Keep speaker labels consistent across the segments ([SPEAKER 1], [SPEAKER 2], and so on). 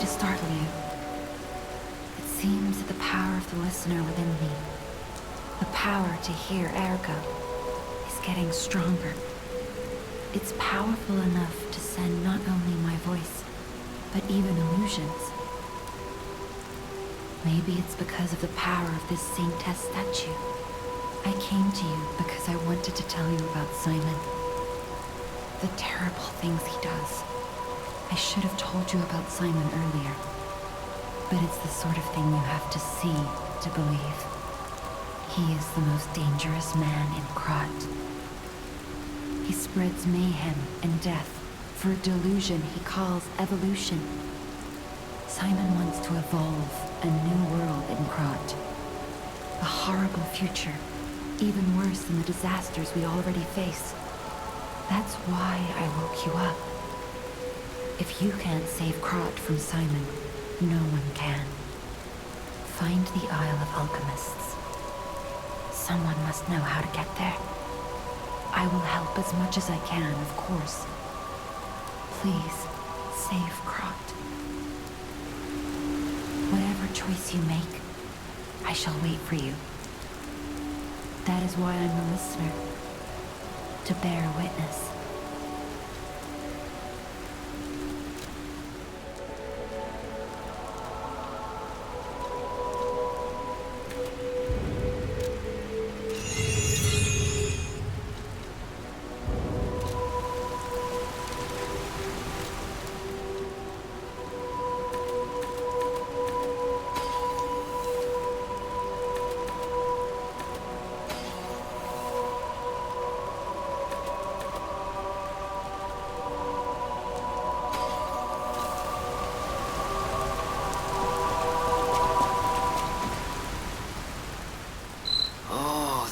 [SPEAKER 1] to startle you. It seems that the power of the listener within me, the power to hear ergo, is getting stronger. It's powerful enough to send not only my voice, but even illusions. Maybe it's because of the power of this saintess statue. I came to you because I wanted to tell you about Simon. The terrible things he does. I should have told you about Simon earlier. But it's the sort of thing you have to see to believe. He is the most dangerous man in Krat. He spreads mayhem and death for a delusion he calls evolution. Simon wants to evolve a new world in Krat. A horrible future, even worse than the disasters we already face. That's why I woke you up. If you can't save Krat from Simon, no one can. Find the Isle of Alchemists. Someone must know how to get there. I will help as much as I can, of course. Please, save Krat. Whatever choice you make, I shall wait for you. That is why I'm a listener, to bear witness.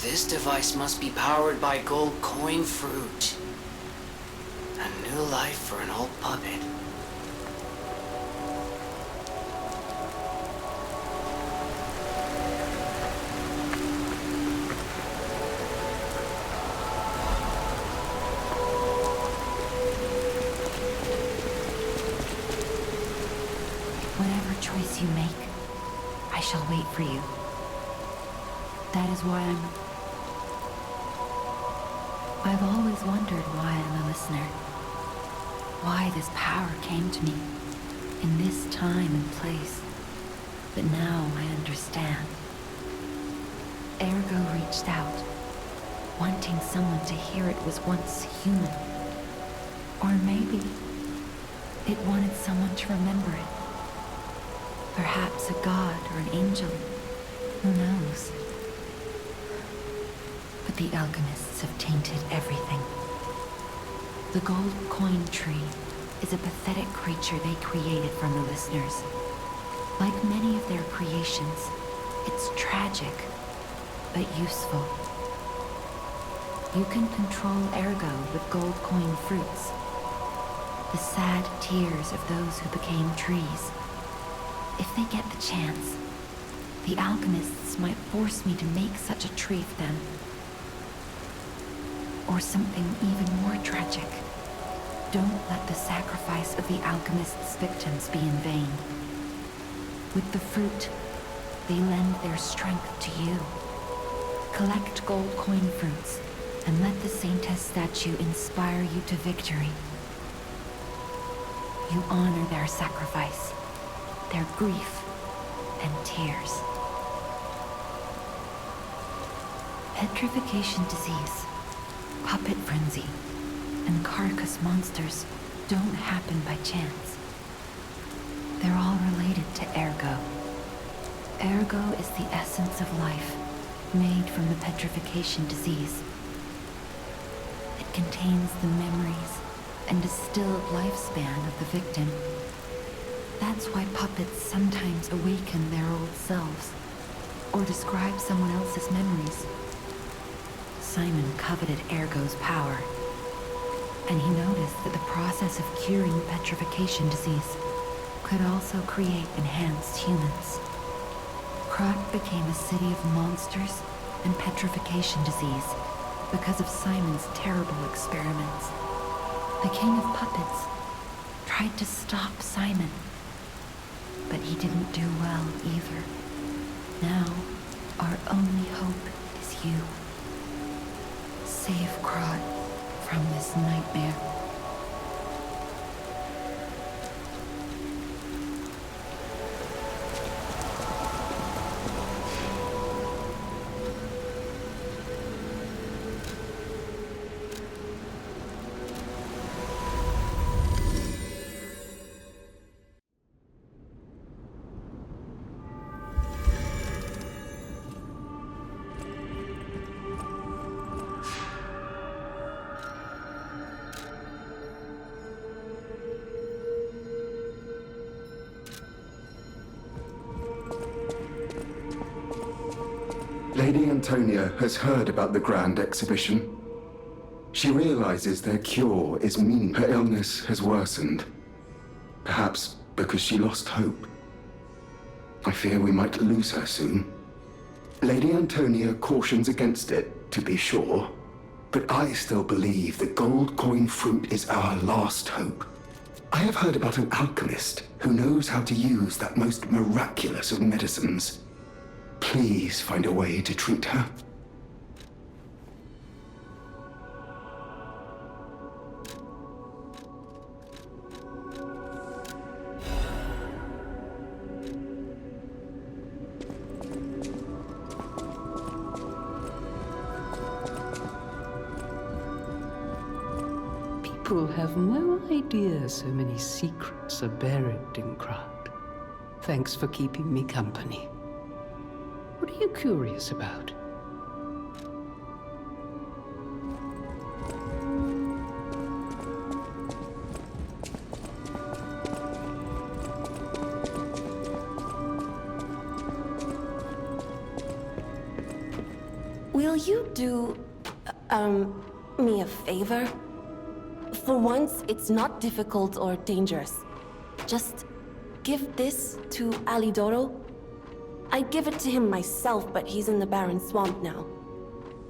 [SPEAKER 2] This device must be powered by gold coin fruit. A new life for an old puppet.
[SPEAKER 1] Whatever choice you make, I shall wait for you. That is why I've always wondered why I'm a listener. Why this power came to me in this time and place. But now I understand. Ergo reached out, wanting someone to hear it was once human. Or maybe it wanted someone to remember it. Perhaps a god or an angel. Who knows? But the alchemists have tainted everything. The gold coin tree is a pathetic creature they created from the listeners. Like many of their creations, it's tragic, but useful. You can control ergo with gold coin fruits. The sad tears of those who became trees. If they get the chance, the alchemists might force me to make such a tree for them. Or something even more tragic. Don't let the sacrifice of the alchemists' victims be in vain. With the fruit, they lend their strength to you. Collect gold coin fruits, and let the saintess statue inspire you to victory. You honor their sacrifice, their grief, and tears. Petrification disease, puppet frenzy, and carcass monsters don't happen by chance. They're all related to ergo. Ergo is the essence of life, made from the petrification disease. It contains the memories and distilled lifespan of the victim. That's why puppets sometimes awaken their old selves, or describe someone else's memories. Simon coveted ergo's power, and he noticed that the process of curing petrification disease could also create enhanced humans. Krat became a city of monsters and petrification disease because of Simon's terrible experiments. The king of puppets tried to stop Simon, but he didn't do well either. Now, our only hope is you. Save Krat from this nightmare.
[SPEAKER 3] Lady Antonia has heard about the grand exhibition. She realizes their cure is mean. Her illness has worsened. Perhaps because she lost hope. I fear we might lose her soon. Lady Antonia cautions against it, to be sure. But I still believe the gold coin fruit is our last hope. I have heard about an alchemist who knows how to use that most miraculous of medicines. Please find a way to treat her.
[SPEAKER 4] People have no idea so many secrets are buried in Krat. Thanks for keeping me company. What are you curious about?
[SPEAKER 5] Will you do, me a favor? For once, it's not difficult or dangerous. Just give this to Alidoro. I'd give it to him myself, but he's in the barren swamp now.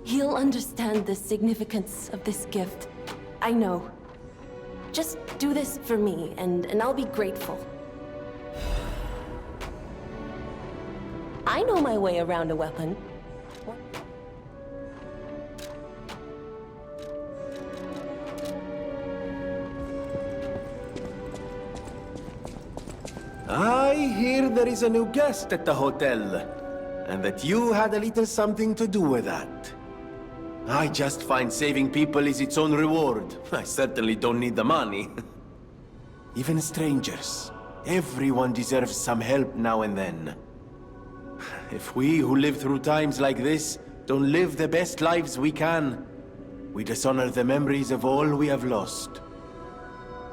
[SPEAKER 5] He'll understand the significance of this gift. I know. Just do this for me, and I'll be grateful. I know my way around a weapon.
[SPEAKER 6] I hear there is a new guest at the hotel, and that you had a little something to do with that. I just find saving people is its own reward. I certainly don't need the money. Even strangers. Everyone deserves some help now and then. If we who live through times like this don't live the best lives we can, we dishonor the memories of all we have lost.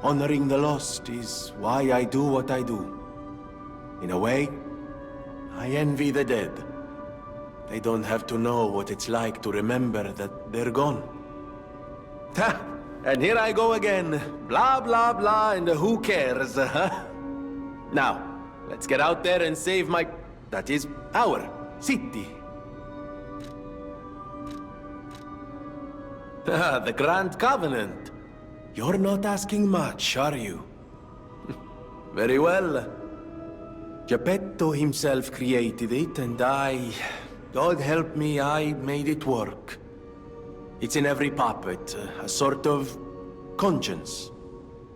[SPEAKER 6] Honoring the lost is why I do what I do. In a way, I envy the dead. They don't have to know what it's like to remember that they're gone. Ha! And here I go again. Blah, blah, blah, and who cares, huh? Now, let's get out there and save my... that is, our city. The Grand Covenant. You're not asking much, are you? Very well. Geppetto himself created it, and God help me, I made it work. It's in every puppet, a sort of conscience.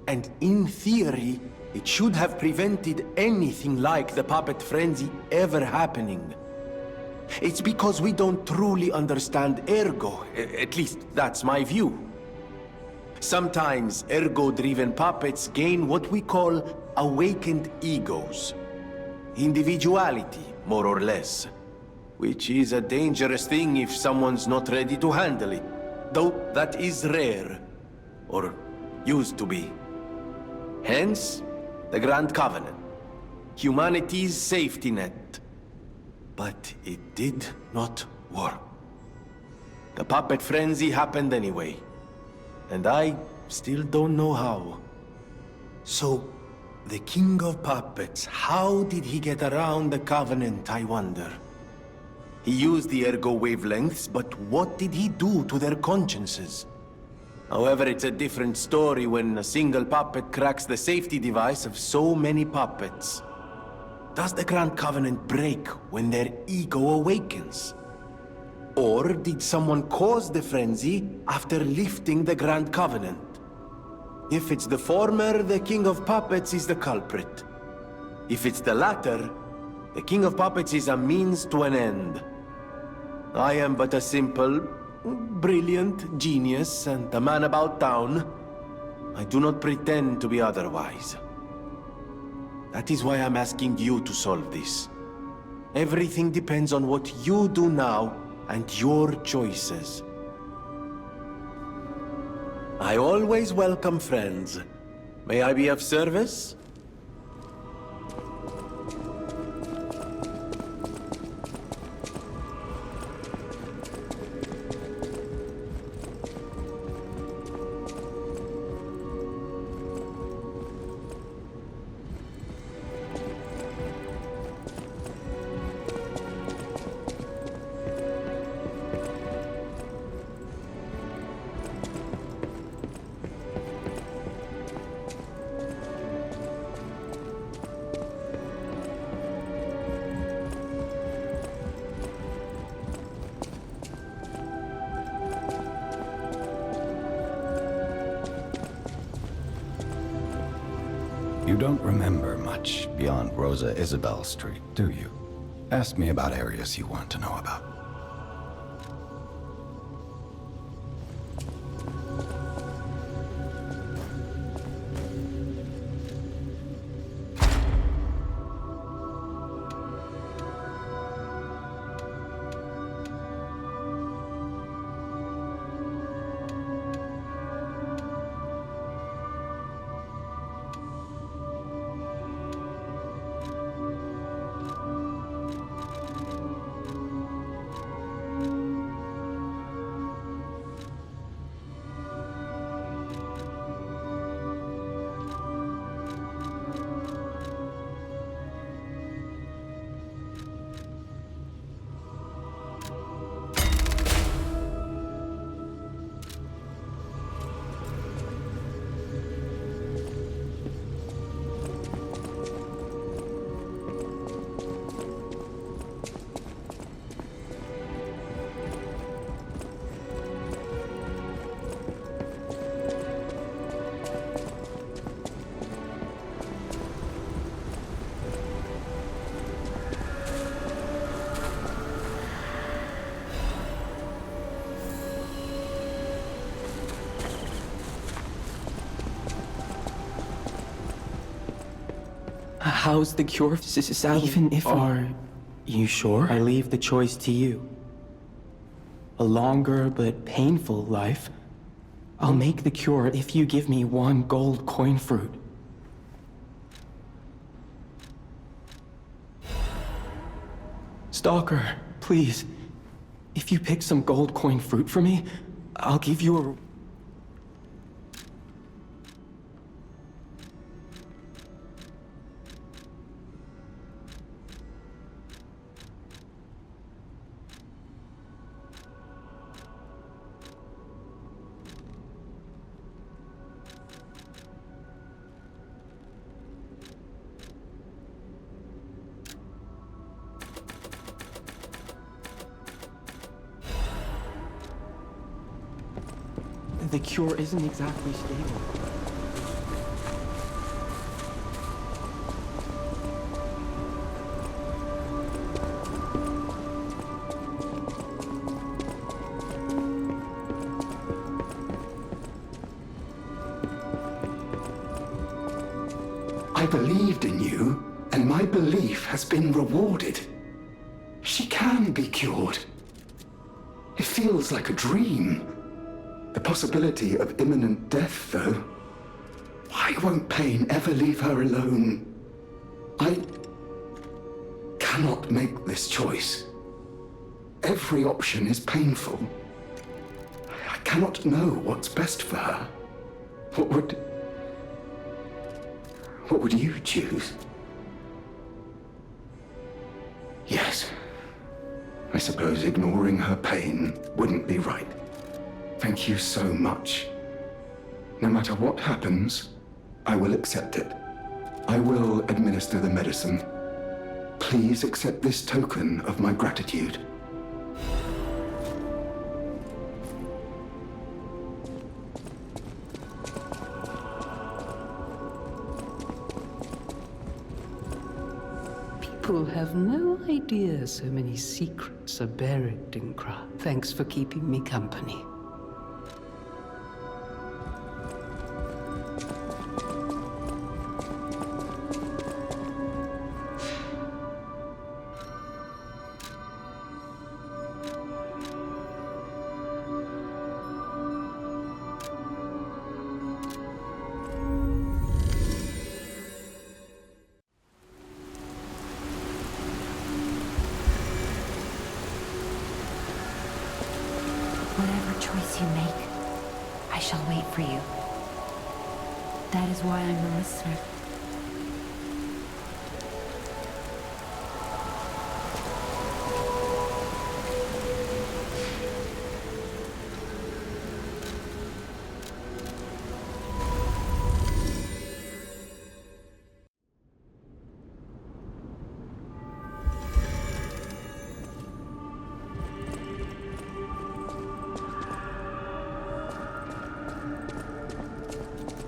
[SPEAKER 6] And in theory, it should have prevented anything like the puppet frenzy ever happening. It's because we don't truly understand ergo, at least that's my view. Sometimes ergo-driven puppets gain what we call awakened egos. Individuality, more or less. Which is a dangerous thing if someone's not ready to handle it. Though that is rare. Or used to be. Hence, the Grand Covenant. Humanity's safety net. But it did not work. The puppet frenzy happened anyway. And I still don't know how. So, the King of Puppets, how did he get around the Covenant, I wonder? He used the ergo wavelengths, but what did he do to their consciences? However, it's a different story when a single puppet cracks the safety device of so many puppets. Does the Grand Covenant break when their ego awakens? Or did someone cause the frenzy after lifting the Grand Covenant? If it's the former, the King of Puppets is the culprit. If it's the latter, the King of Puppets is a means to an end. I am but a simple, brilliant genius and a man about town. I do not pretend to be otherwise. That is why I'm asking you to solve this. Everything depends on what you do now and your choices. I always welcome friends. May I be of service?
[SPEAKER 7] You don't remember much beyond Rosa Isabel Street, do you? Ask me about areas you want to know about.
[SPEAKER 8] How's the cure, Sally?
[SPEAKER 9] Even if
[SPEAKER 8] Are you sure?
[SPEAKER 9] I leave the choice to you. A longer but painful life. I'll make the cure if you give me one gold coin fruit. Stalker, please. If you pick some gold coin fruit for me, I'll give you a... The cure isn't exactly stable.
[SPEAKER 3] I believed in you, and my belief has been rewarded. She can be cured. It feels like a dream. The possibility of imminent death, though. Why won't pain ever leave her alone? I cannot make this choice. Every option is painful. I cannot know what's best for her. What would you choose? Yes. I suppose ignoring her pain wouldn't be right. Thank you so much. No matter what happens, I will accept it. I will administer the medicine. Please accept this token of my gratitude.
[SPEAKER 4] People have no idea so many secrets are buried in craft. Thanks for keeping me company.
[SPEAKER 1] Whatever choice you make, I shall wait for you. That is why I'm a listener.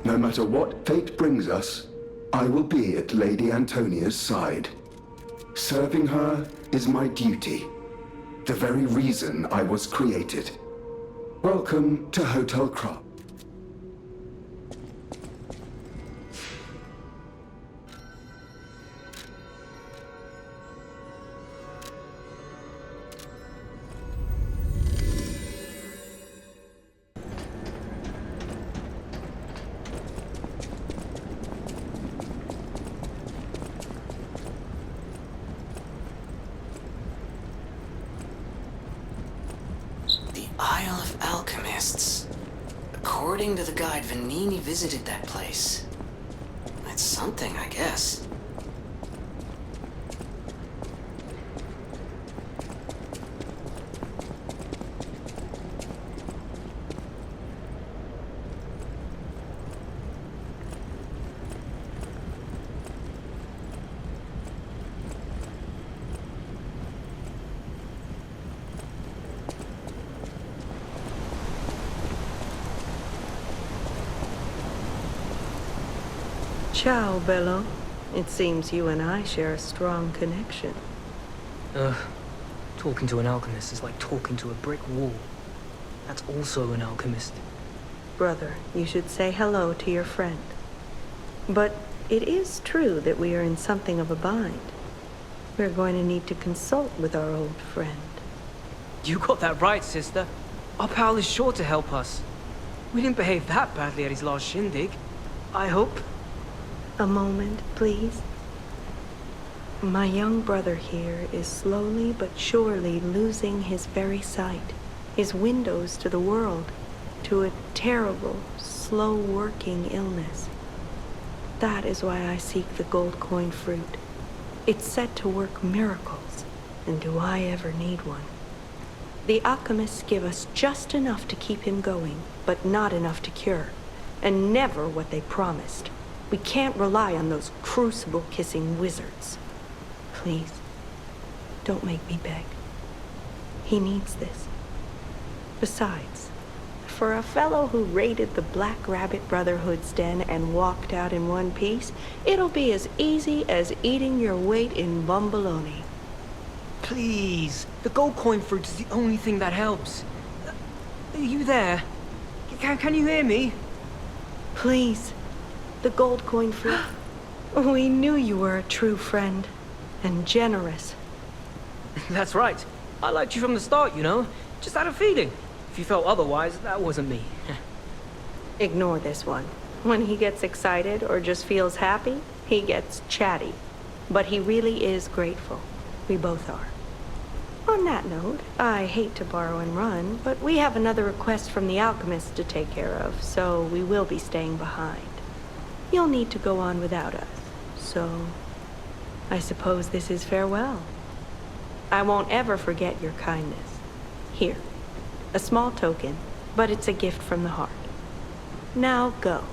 [SPEAKER 3] No matter what fate brings us, I will be at Lady Antonia's side. Serving her is my duty, the very reason I was created. Welcome to Hotel Crop.
[SPEAKER 2] Isle of Alchemists. According to the guide, Vanini visited that place. That's something, I guess.
[SPEAKER 10] Ciao, Bello. It seems you and I share a strong connection.
[SPEAKER 8] Talking to an alchemist is like talking to a brick wall. That's also an alchemist.
[SPEAKER 10] Brother, you should say hello to your friend. But it is true that we are in something of a bind. We're going to need to consult with our old friend.
[SPEAKER 8] You got that right, sister. Our pal is sure to help us. We didn't behave that badly at his last shindig. I hope.
[SPEAKER 10] A moment, please. My young brother here is slowly but surely losing his very sight, his windows to the world, to a terrible, slow-working illness. That is why I seek the gold coin fruit. It's said to work miracles, and do I ever need one? The alchemists give us just enough to keep him going, but not enough to cure, and never what they promised. We can't rely on those crucible-kissing wizards. Please, don't make me beg. He needs this. Besides, for a fellow who raided the Black Rabbit Brotherhood's den and walked out in one piece, it'll be as easy as eating your weight in bomboloni.
[SPEAKER 8] Please, the gold coin fruit is the only thing that helps. Are you there? Can you hear me?
[SPEAKER 10] Please. The gold coin fruit. We knew you were a true friend, and generous.
[SPEAKER 8] That's right. I liked you from the start, you know. Just had a feeling. If you felt otherwise, that wasn't me.
[SPEAKER 10] Ignore this one. When he gets excited or just feels happy, he gets chatty. But he really is grateful. We both are. On that note, I hate to borrow and run, but we have another request from the alchemist to take care of, so we will be staying behind. You'll need to go on without us, so I suppose this is farewell. I won't ever forget your kindness. Here, a small token, but it's a gift from the heart. Now go.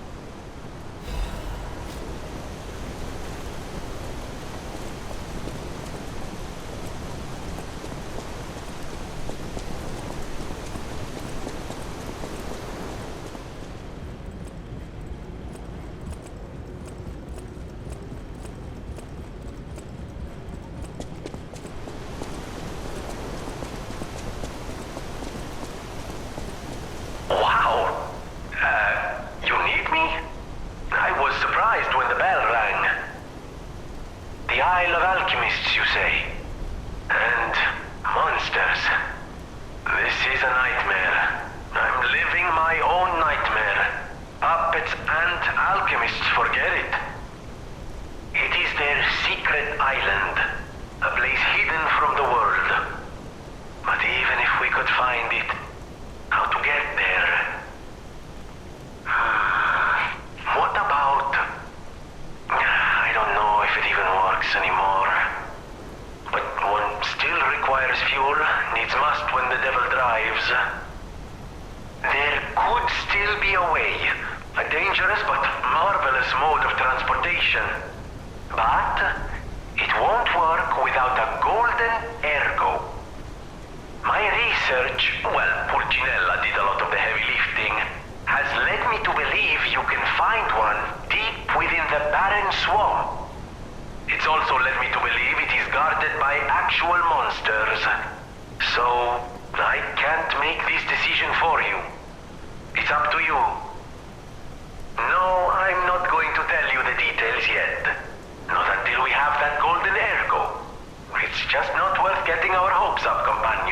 [SPEAKER 11] could find it. How to get there? What about... I don't know if it even works anymore. But one still requires fuel, needs must when the devil drives. There could still be a way. A dangerous but marvelous mode of transportation. But it won't work without a golden ergo. My research, well, Pulcinella did a lot of the heavy lifting, has led me to believe you can find one deep within the barren swamp. It's also led me to believe it is guarded by actual monsters. So, I can't make this decision for you. It's up to you. No, I'm not going to tell you the details yet. Not until we have that golden ergo. It's just not worth getting our hopes up, companion.